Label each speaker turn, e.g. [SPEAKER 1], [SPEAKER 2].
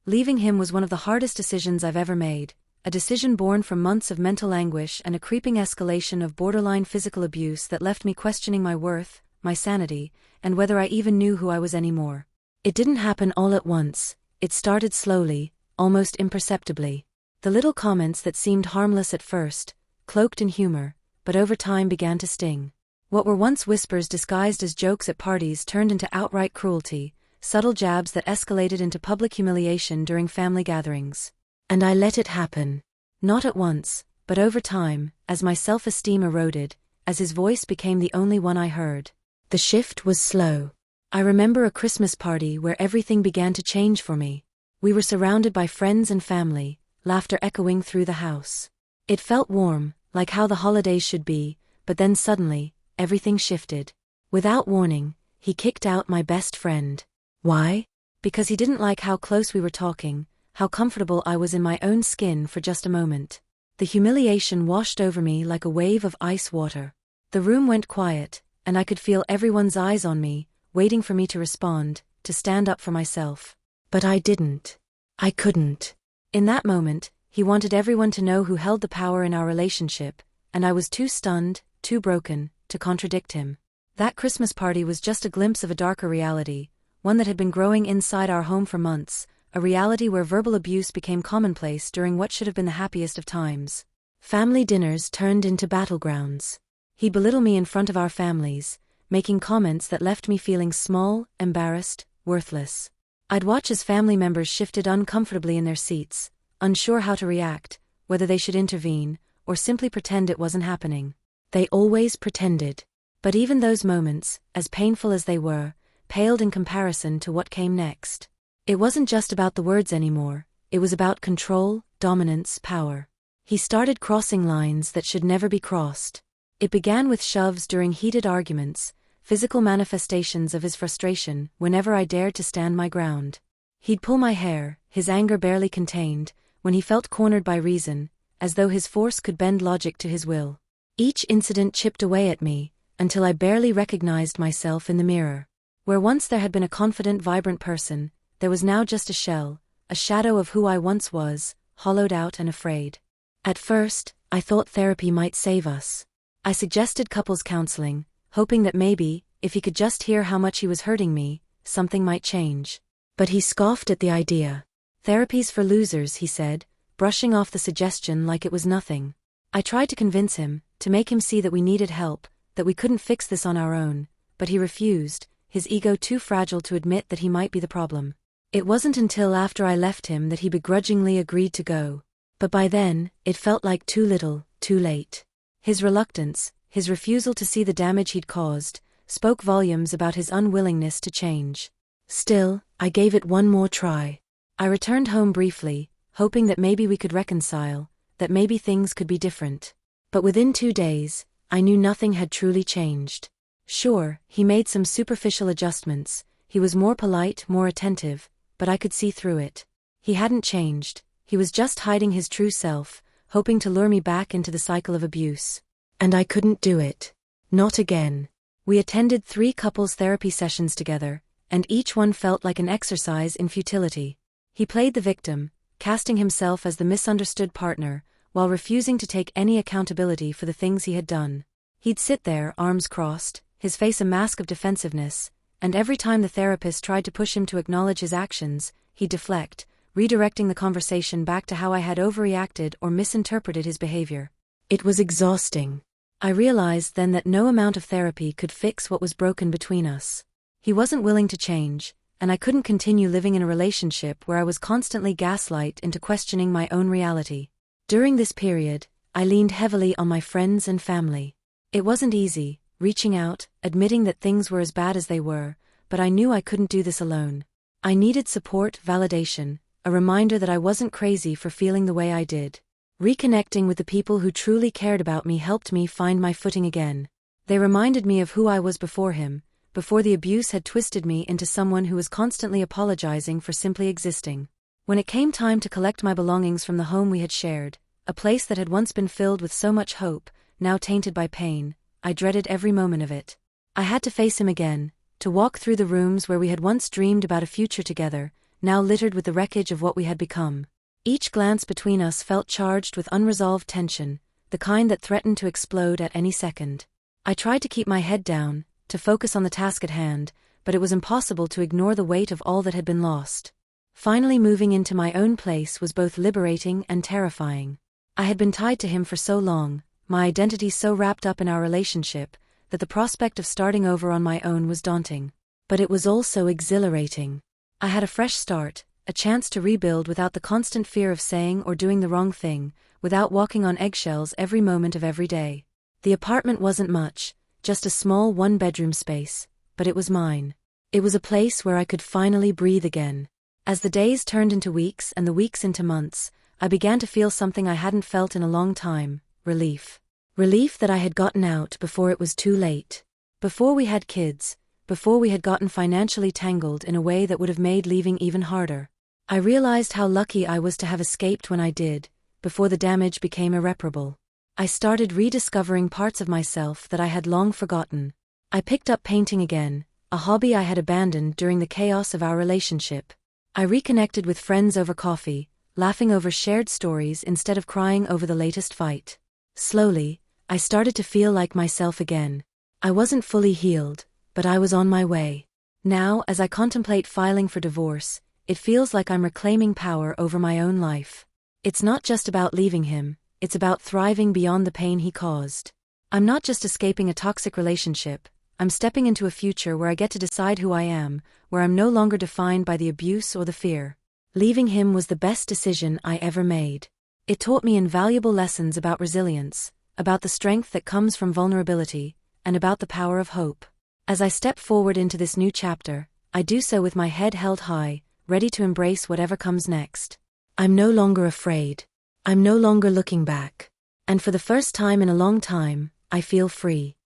[SPEAKER 1] Leaving him was one of the hardest decisions I've ever made, a decision born from months of mental anguish and a creeping escalation of borderline physical abuse that left me questioning my worth, my sanity, and whether I even knew who I was anymore. It didn't happen all at once. It started slowly, almost imperceptibly. The little comments that seemed harmless at first, cloaked in humor, but over time began to sting. What were once whispers disguised as jokes at parties turned into outright cruelty, subtle jabs that escalated into public humiliation during family gatherings. And I let it happen. Not at once, but over time, as my self-esteem eroded, as his voice became the only one I heard. The shift was slow. I remember a Christmas party where everything began to change for me. We were surrounded by friends and family, laughter echoing through the house. It felt warm, like how the holidays should be, but then suddenly, everything shifted. Without warning, he kicked out my best friend. Why? Because he didn't like how close we were talking, how comfortable I was in my own skin for just a moment. The humiliation washed over me like a wave of ice water. The room went quiet, and I could feel everyone's eyes on me, waiting for me to respond, to stand up for myself. But I didn't. I couldn't. In that moment, he wanted everyone to know who held the power in our relationship, and I was too stunned, too broken, to contradict him. That Christmas party was just a glimpse of a darker reality, one that had been growing inside our home for months, a reality where verbal abuse became commonplace during what should have been the happiest of times. Family dinners turned into battlegrounds. He'd belittle me in front of our families, making comments that left me feeling small, embarrassed, worthless. I'd watch as family members shifted uncomfortably in their seats, unsure how to react, whether they should intervene, or simply pretend it wasn't happening. They always pretended. But even those moments, as painful as they were, paled in comparison to what came next. It wasn't just about the words anymore, it was about control, dominance, power. He started crossing lines that should never be crossed. It began with shoves during heated arguments, physical manifestations of his frustration whenever I dared to stand my ground. He'd pull my hair, his anger barely contained, when he felt cornered by reason, as though his force could bend logic to his will. Each incident chipped away at me, until I barely recognized myself in the mirror. Where once there had been a confident, vibrant person, there was now just a shell, a shadow of who I once was, hollowed out and afraid. At first, I thought therapy might save us. I suggested couples counseling, hoping that maybe, if he could just hear how much he was hurting me, something might change. But he scoffed at the idea. Therapy's for losers, he said, brushing off the suggestion like it was nothing. I tried to convince him, to make him see that we needed help, that we couldn't fix this on our own, but he refused, his ego too fragile to admit that he might be the problem. It wasn't until after I left him that he begrudgingly agreed to go. But by then, it felt like too little, too late. His reluctance, his refusal to see the damage he'd caused, spoke volumes about his unwillingness to change. Still, I gave it one more try. I returned home briefly, hoping that maybe we could reconcile, that maybe things could be different. But within 2 days, I knew nothing had truly changed. Sure, he made some superficial adjustments, he was more polite, more attentive, but I could see through it. He hadn't changed, he was just hiding his true self, hoping to lure me back into the cycle of abuse. And I couldn't do it. Not again. We attended 3 couples therapy sessions together, and each one felt like an exercise in futility. He played the victim, casting himself as the misunderstood partner, while refusing to take any accountability for the things he had done. He'd sit there, arms crossed, his face a mask of defensiveness, and every time the therapist tried to push him to acknowledge his actions, he'd deflect, redirecting the conversation back to how I had overreacted or misinterpreted his behavior. It was exhausting. I realized then that no amount of therapy could fix what was broken between us. He wasn't willing to change, and I couldn't continue living in a relationship where I was constantly gaslight into questioning my own reality. During this period, I leaned heavily on my friends and family. It wasn't easy, reaching out, admitting that things were as bad as they were, but I knew I couldn't do this alone. I needed support, validation, a reminder that I wasn't crazy for feeling the way I did. Reconnecting with the people who truly cared about me helped me find my footing again. They reminded me of who I was before him, before the abuse had twisted me into someone who was constantly apologizing for simply existing. When it came time to collect my belongings from the home we had shared, a place that had once been filled with so much hope, now tainted by pain, I dreaded every moment of it. I had to face him again, to walk through the rooms where we had once dreamed about a future together, now littered with the wreckage of what we had become. Each glance between us felt charged with unresolved tension, the kind that threatened to explode at any second. I tried to keep my head down, to focus on the task at hand, but it was impossible to ignore the weight of all that had been lost. Finally moving into my own place was both liberating and terrifying. I had been tied to him for so long, my identity so wrapped up in our relationship, that the prospect of starting over on my own was daunting. But it was also exhilarating. I had a fresh start, a chance to rebuild without the constant fear of saying or doing the wrong thing, without walking on eggshells every moment of every day. The apartment wasn't much, just a small one-bedroom space, but it was mine. It was a place where I could finally breathe again. As the days turned into weeks and the weeks into months, I began to feel something I hadn't felt in a long time: relief. Relief that I had gotten out before it was too late. Before we had kids, before we had gotten financially tangled in a way that would have made leaving even harder. I realized how lucky I was to have escaped when I did, before the damage became irreparable. I started rediscovering parts of myself that I had long forgotten. I picked up painting again, a hobby I had abandoned during the chaos of our relationship. I reconnected with friends over coffee, laughing over shared stories instead of crying over the latest fight. Slowly, I started to feel like myself again. I wasn't fully healed, but I was on my way. Now, as I contemplate filing for divorce, it feels like I'm reclaiming power over my own life. It's not just about leaving him, it's about thriving beyond the pain he caused. I'm not just escaping a toxic relationship, I'm stepping into a future where I get to decide who I am, where I'm no longer defined by the abuse or the fear. Leaving him was the best decision I ever made. It taught me invaluable lessons about resilience, about the strength that comes from vulnerability, and about the power of hope. As I step forward into this new chapter, I do so with my head held high, ready to embrace whatever comes next. I'm no longer afraid. I'm no longer looking back. And for the first time in a long time, I feel free.